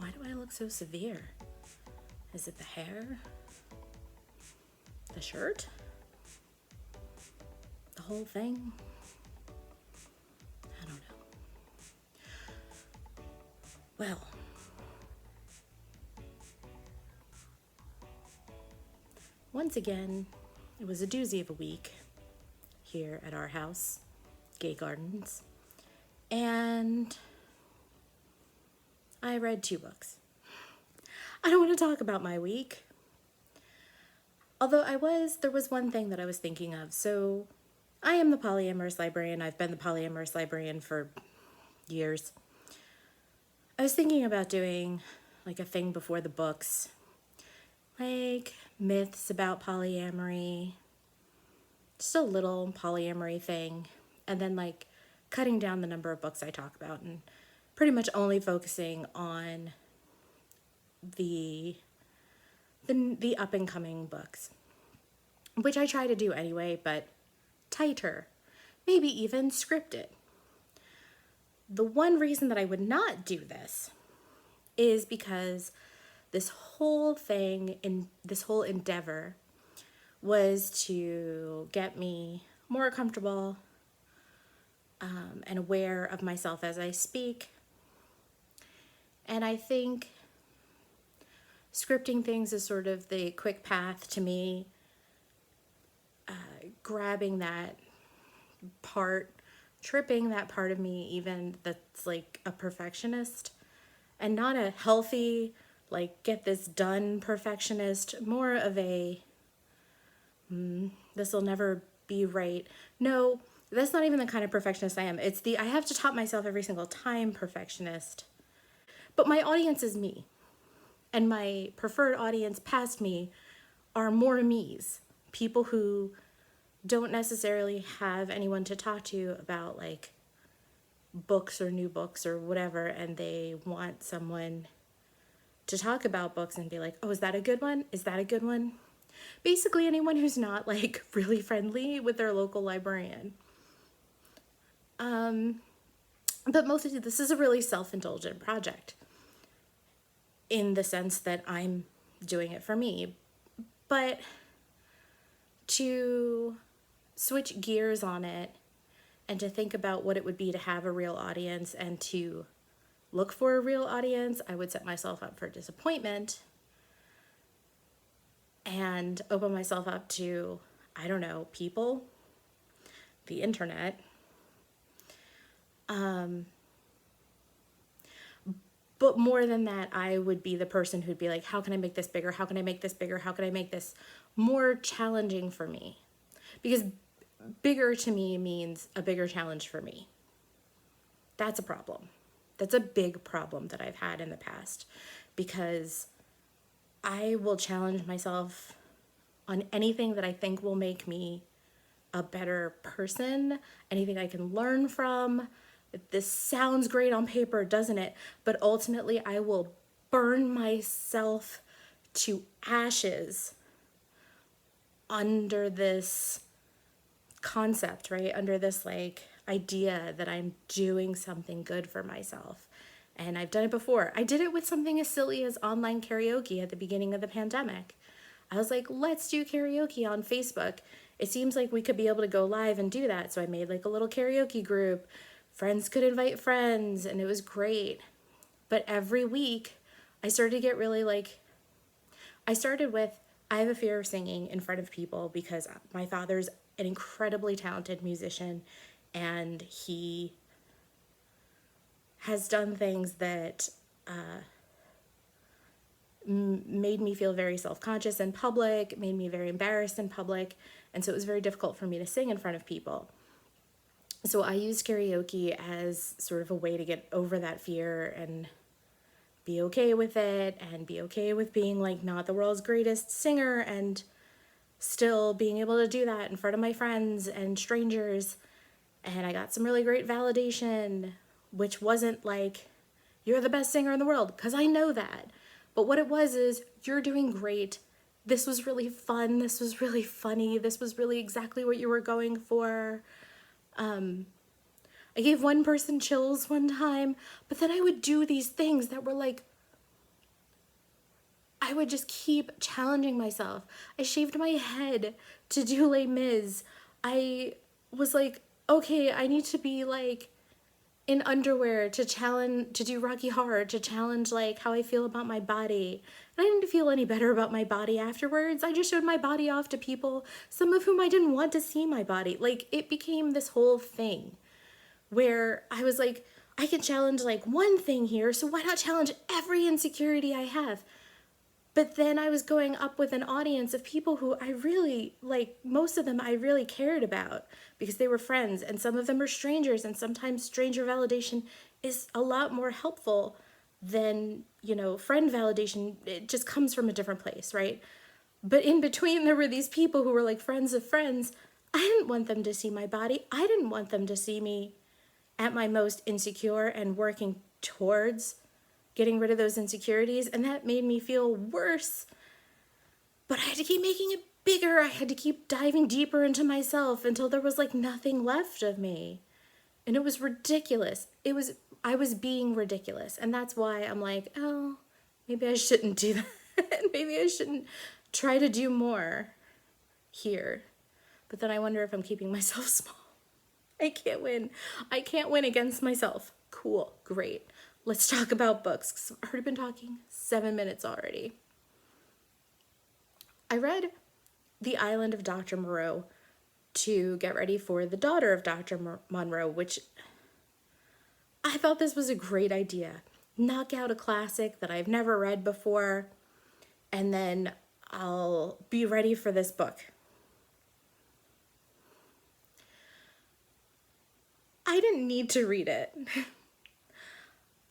Why do I look so severe? Is it the hair? The shirt? The whole thing? I don't know. Well, once again, it was a doozy of a week here at our house, Gay Gardens, and I read 2 books. I don't want to talk about my week. Although there was one thing that I was thinking of. So I am the polyamorous librarian. I've been the polyamorous librarian for years. I was thinking about doing like a thing before the books, like myths about polyamory, just a little polyamory thing, and then like cutting down the number of books I talk about and pretty much only focusing on the up and coming books, which I try to do anyway, but tighter, maybe even scripted. The one reason that I would not do this is because this whole endeavor was to get me more comfortable and aware of myself as I speak. And I think scripting things is sort of the quick path to me grabbing that part, tripping that part of me even that's like a perfectionist, and not a healthy, like, get this done perfectionist, more of a, this will never be right. No, that's not even the kind of perfectionist I am. It's the, I have to top myself every single time perfectionist. But my audience is me. And my preferred audience past me are more me's. People who don't necessarily have anyone to talk to about like books or new books or whatever, and they want someone to talk about books and be like, oh, is that a good one? Is that a good one? Basically anyone who's not like really friendly with their local librarian. But mostly this is a really self-indulgent project in the sense that I'm doing it for me. But to switch gears on it and to think about what it would be to have a real audience and to look for a real audience, I would set myself up for disappointment and open myself up to, I don't know, people, the internet. But more than that, I would be the person who'd be like, how can I make this bigger? How can I make this bigger? How can I make this more challenging for me? Because bigger to me means a bigger challenge for me. That's a problem. That's a big problem that I've had in the past, because I will challenge myself on anything that I think will make me a better person, anything I can learn from. This sounds great on paper, doesn't it? But ultimately, I will burn myself to ashes under this concept, right? Under this like idea that I'm doing something good for myself. And I've done it before. I did it with something as silly as online karaoke at the beginning of the pandemic. I was like, let's do karaoke on Facebook. It seems like we could be able to go live and do that. So I made like a little karaoke group. Friends could invite friends, and it was great. But every week, I started to get really like, I started with, I have a fear of singing in front of people because my father's an incredibly talented musician, and he has done things that made me feel very self-conscious in public, made me very embarrassed in public, and so it was very difficult for me to sing in front of people. So I used karaoke as sort of a way to get over that fear and be okay with it, and be okay with being like not the world's greatest singer, and still being able to do that in front of my friends and strangers. And I got some really great validation, which wasn't like, you're the best singer in the world, because I know that. But what it was is, you're doing great. This was really fun. This was really funny. This was really exactly what you were going for. I gave one person chills one time, but then I would do these things that were like I would just keep challenging myself. I shaved my head to do Les Mis. I was like, okay, I need to be like in underwear to challenge, to do Rocky Horror, to challenge like how I feel about my body. And I didn't feel any better about my body afterwards. I just showed my body off to people, some of whom I didn't want to see my body. Like, it became this whole thing where I was like, I can challenge like one thing here, so why not challenge every insecurity I have? But then I was going up with an audience of people who I really, like, most of them I really cared about because they were friends, and some of them are strangers, and sometimes stranger validation is a lot more helpful than, you know, friend validation. It just comes from a different place, right? But in between, there were these people who were like friends of friends. I didn't want them to see my body. I didn't want them to see me at my most insecure and working towards getting rid of those insecurities, and that made me feel worse. But I had to keep making it bigger. I had to keep diving deeper into myself until there was like nothing left of me. And it was ridiculous. I was being ridiculous. And that's why I'm like, oh, maybe I shouldn't do that. Maybe I shouldn't try to do more here. But then I wonder if I'm keeping myself small. I can't win. I can't win against myself. Cool, great. Let's talk about books, 'cause I've already been talking 7 minutes already. I read The Island of Dr. Moreau to get ready for The Daughter of Doctor Moreau, which I thought this was a great idea. Knock out a classic that I've never read before, and then I'll be ready for this book. I didn't need to read it.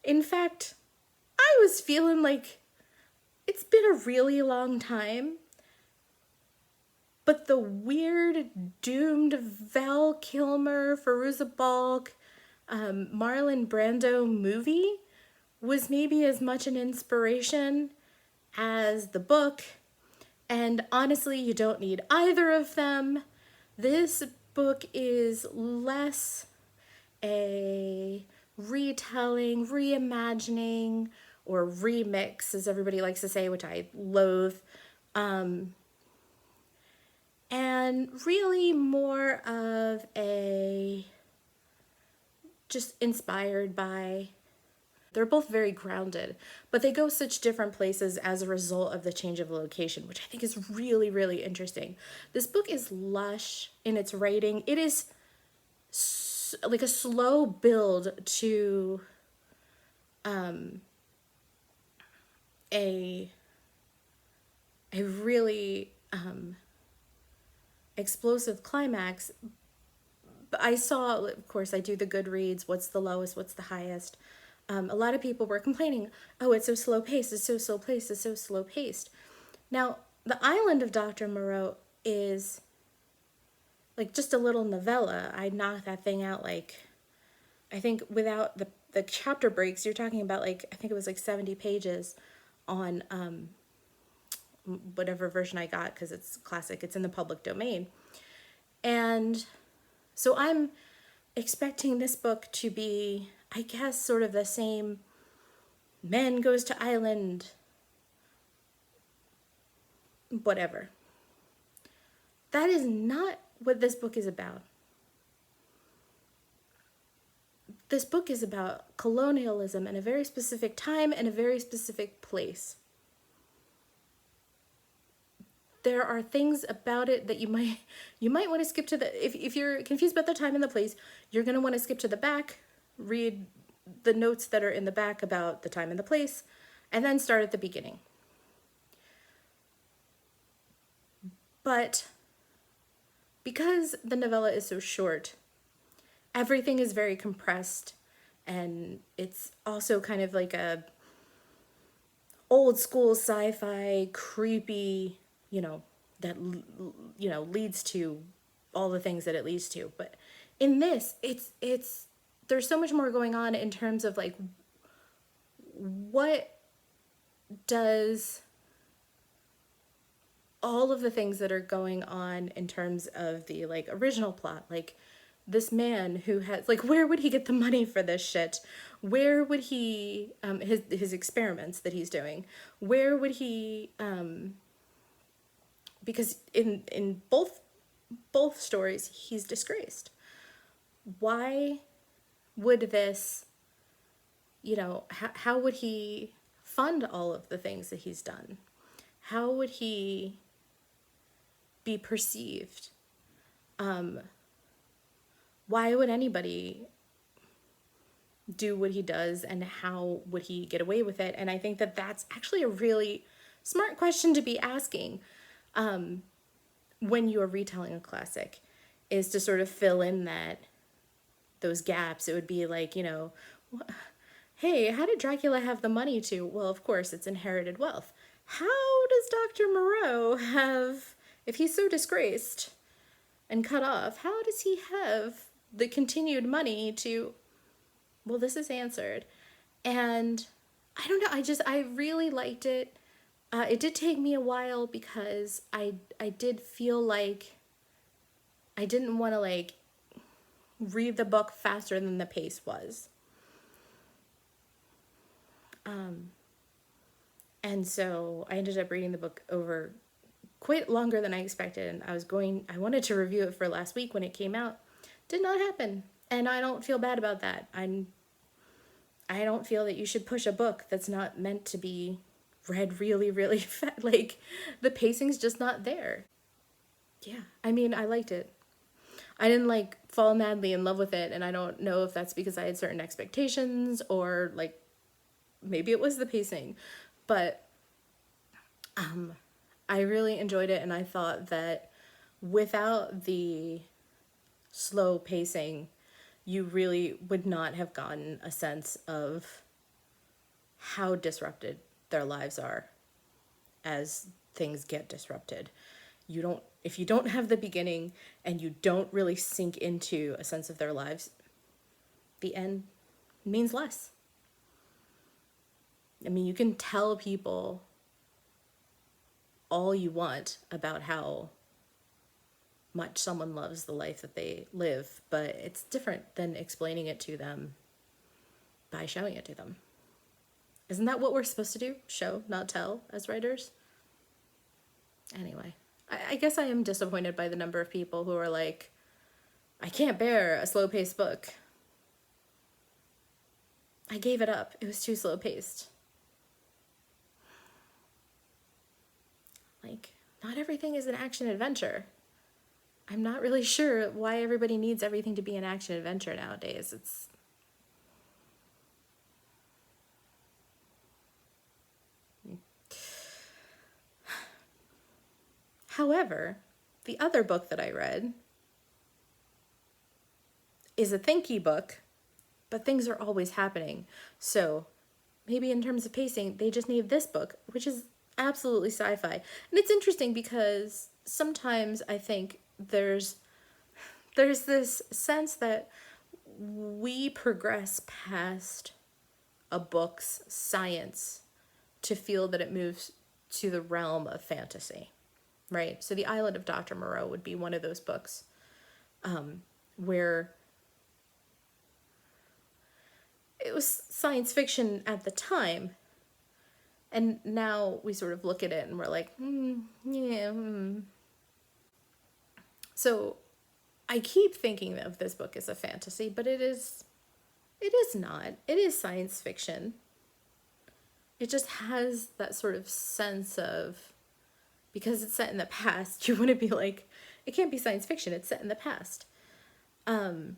In fact, I was feeling like it's been a really long time, but the weird, doomed Val Kilmer, Fairuza Balk, Marlon Brando movie was maybe as much an inspiration as the book. And honestly, you don't need either of them. This book is less a retelling, reimagining, or remix, as everybody likes to say, which I loathe. And really more of a just inspired by. They're both very grounded, but they go such different places as a result of the change of location, which I think is really, really interesting. This book is lush in its writing. It is like a slow build to a really explosive climax. But I saw, of course, I do the Goodreads, what's the lowest, what's the highest. A lot of people were complaining, oh, it's so slow paced, it's so slow paced, it's so slow paced. Now, The Island of Dr. Moreau is like just a little novella. I knocked that thing out like, I think without the chapter breaks, you're talking about like, I think it was like 70 pages on whatever version I got, because it's classic, it's in the public domain. And so I'm expecting this book to be, I guess, sort of the same man goes to island, whatever. That is not what this book is about. This book is about colonialism in a very specific time and a very specific place. There are things about it that you might want to skip to the, if you're confused about the time and the place, you're going to want to skip to the back, read the notes that are in the back about the time and the place, and then start at the beginning. But because the novella is so short, everything is very compressed, and it's also kind of like a old school sci-fi, creepy, that, leads to all the things that it leads to. But in this, it's there's so much more going on in terms of like, what does all of the things that are going on in terms of the like original plot, like this man who has, like, where would he get the money for this shit? Where would he, his experiments that he's doing, where would he, because in both stories, he's disgraced. Why would this, how would he fund all of the things that he's done? How would he be perceived? Why would anybody do what he does, and how would he get away with it? And I think that that's actually a really smart question to be asking when you're retelling a classic, is to sort of fill in those gaps. It would be like, hey, how did Dracula have the money to? Well, of course, it's inherited wealth. How does Dr. Moreau have, if he's so disgraced and cut off, how does he have the continued money to, well, this is answered. And I don't know, I really liked it. It did take me a while because I did feel like I didn't want to like read the book faster than the pace was. And so I ended up reading the book over quite longer than I expected. And I wanted to review it for last week when it came out. Did not happen. And I don't feel bad about that. I don't feel that you should push a book that's not meant to be read really, really fast. Like, the pacing's just not there. Yeah, I mean, I liked it. I didn't like fall madly in love with it, and I don't know if that's because I had certain expectations or like maybe it was the pacing, but I really enjoyed it, and I thought that without the slow pacing, you really would not have gotten a sense of how disrupted their lives are as things get disrupted. If you don't have the beginning and you don't really sink into a sense of their lives, the end means less. I mean, you can tell people all you want about how much someone loves the life that they live, but it's different than explaining it to them by showing it to them. Isn't that what we're supposed to do? Show, not tell, as writers? Anyway, I guess I am disappointed by the number of people who are like, I can't bear a slow-paced book. I gave it up. It was too slow-paced. Like, not everything is an action-adventure. I'm not really sure why everybody needs everything to be an action-adventure nowadays. However, the other book that I read is a thinky book, but things are always happening. So maybe in terms of pacing, they just need this book, which is absolutely sci-fi. And it's interesting because sometimes I think there's this sense that we progress past a book's science to feel that it moves to the realm of fantasy, right? So The Island of Dr. Moreau would be one of those books where it was science fiction at the time, and now we sort of look at it and we're like, yeah. So I keep thinking of this book as a fantasy, but it is not. It is science fiction. It just has that sort of sense of, because it's set in the past, you want to be like, it can't be science fiction, it's set in the past. Tell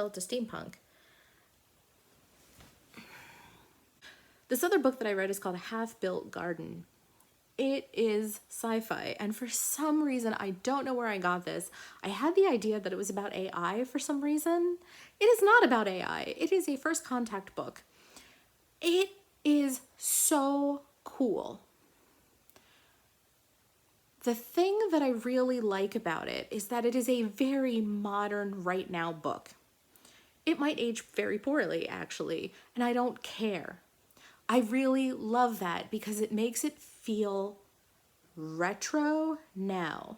it to steampunk. This other book that I read is called A Half-Built Garden. It is sci-fi, and for some reason, I don't know where I got this. I had the idea that it was about AI for some reason. It is not about AI. It is a first contact book. It is so cool. The thing that I really like about it is that it is a very modern right now book. It might age very poorly, actually, and I don't care. I really love that because it makes it feel retro now.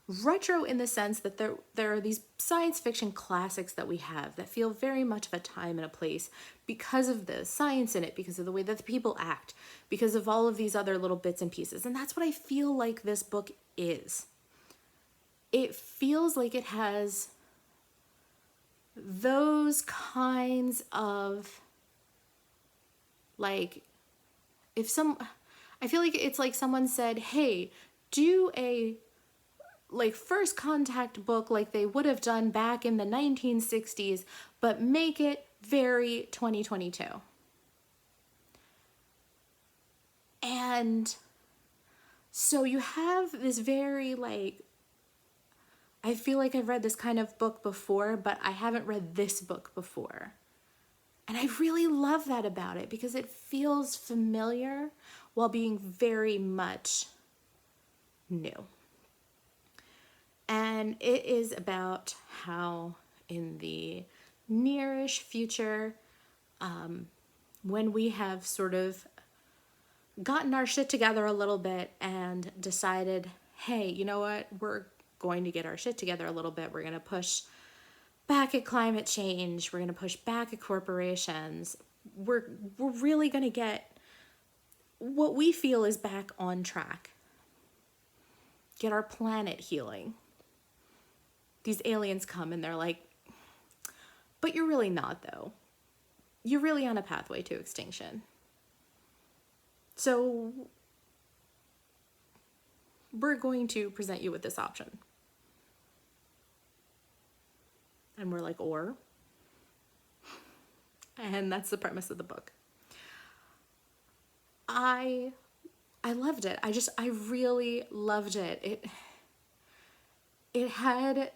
Retro in the sense that there are these science fiction classics that we have that feel very much of a time and a place because of the science in it, because of the way that the people act, because of all of these other little bits and pieces. And that's what I feel like this book is. It feels like it has those kinds of, like, I feel like it's like someone said, hey, do a like first contact book like they would have done back in the 1960s, but make it very 2022. And so you have this very, like, I feel like I've read this kind of book before, but I haven't read this book before. And I really love that about it because it feels familiar while being very much new. And it is about how in the nearish future, when we have sort of gotten our shit together a little bit and decided, hey, you know what, we're going to get our shit together a little bit. We're going to push back at climate change. We're going to push back at corporations. We're really going to get what we feel is back on track. Get our planet healing. These aliens come and they're like, but you're really not, though. You're really on a pathway to extinction. So we're going to present you with this option. And we're like, or? And that's the premise of the book. I loved it. I really loved it. It had,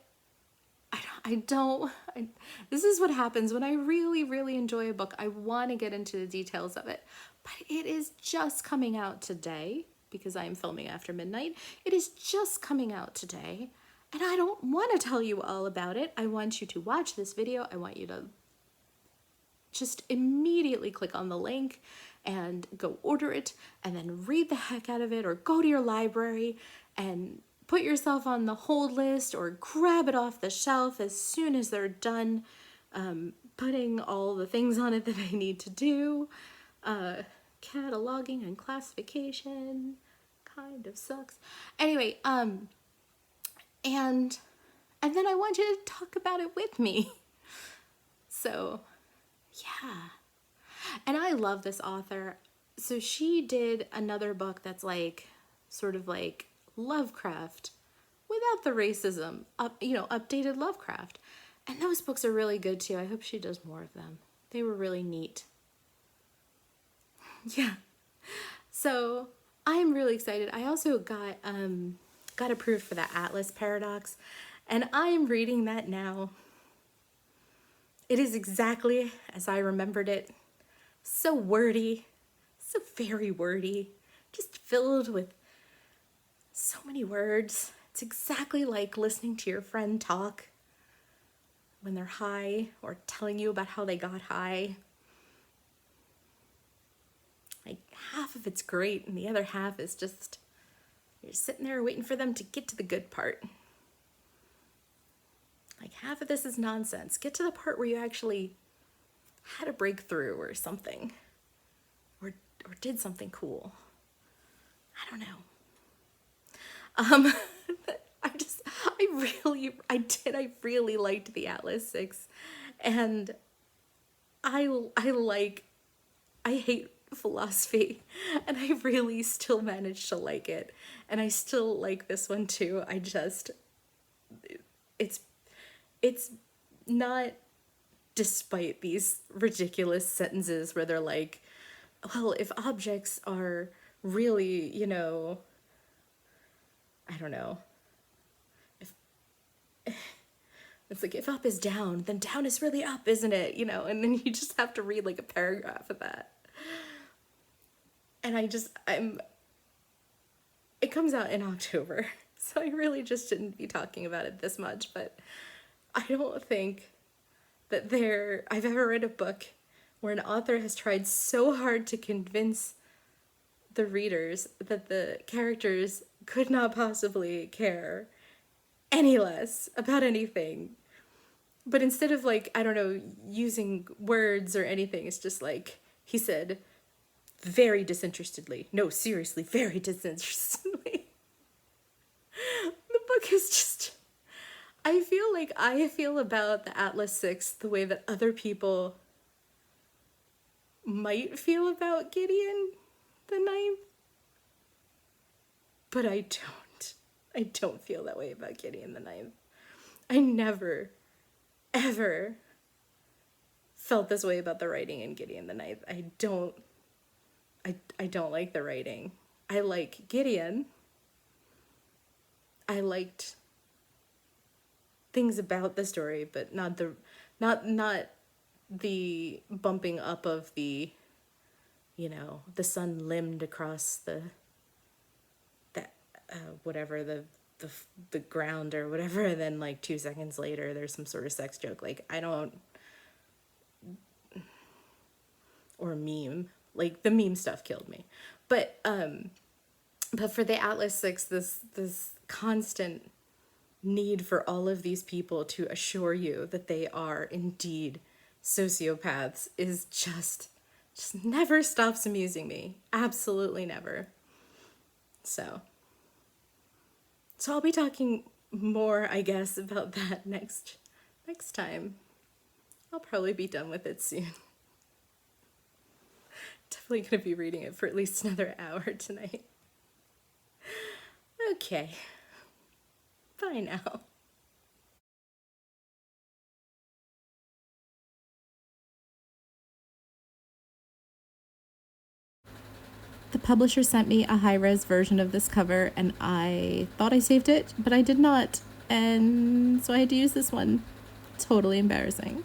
this is what happens when I really, really enjoy a book. I want to get into the details of it, but it is just coming out today because I am filming after midnight. It is just coming out today, and I don't want to tell you all about it. I want you to watch this video. I want you to just immediately click on the link and go order it and then read the heck out of it, or go to your library and put yourself on the hold list or grab it off the shelf as soon as they're done putting all the things on it that I need to do. Cataloging and classification kind of sucks. Anyway, and then I want you to talk about it with me. So, yeah. And I love this author. So she did another book that's like, sort of like Lovecraft without the racism, updated Lovecraft. And those books are really good too. I hope she does more of them. They were really neat. Yeah. So I'm really excited. I also got approved for the Atlas Paradox, and I'm reading that now. It is exactly as I remembered it. So wordy, so very wordy, just filled with so many words. It's exactly like listening to your friend talk when they're high or telling you about how they got high. Like, half of it's great and the other half is just, you're sitting there waiting for them to get to the good part. Like, half of this is nonsense. Get to the part where you actually had a breakthrough or something, or did something cool. I don't know. I really liked the Atlas 6, and I hate philosophy, and I really still managed to like it, and I still like this one too. It's not, despite these ridiculous sentences where they're like, well, if objects are really, I don't know, it's like, if up is down, then down is really up, isn't it? And then you just have to read like a paragraph of that. And it comes out in October, so I really just shouldn't be talking about it this much, but I don't think that I've ever read a book where an author has tried so hard to convince the readers that the characters could not possibly care any less about anything. But instead of like, I don't know, using words or anything, it's just like, he said, very disinterestedly. No, seriously, very disinterestedly. The book is just, I feel like I feel about the Atlas Six the way that other people might feel about Gideon the Ninth, but I don't. I don't feel that way about Gideon the Ninth. I never, ever felt this way about the writing in Gideon the Ninth. I don't like the writing. I like Gideon. I liked things about the story, but not the bumping up of the, you know, the sun limbed across the whatever the ground or whatever, and then like 2 seconds later there's some sort of sex joke. Like, I don't, or meme. Like, the meme stuff killed me. But for the Atlas Six, this constant need for all of these people to assure you that they are indeed sociopaths is just never stops amusing me. Absolutely never. So I'll be talking more, I guess, about that next time. I'll probably be done with it soon. Definitely gonna be reading it for at least another hour tonight. Okay. Bye now. The publisher sent me a high-res version of this cover, and I thought I saved it, but I did not. And so I had to use this one. Totally embarrassing.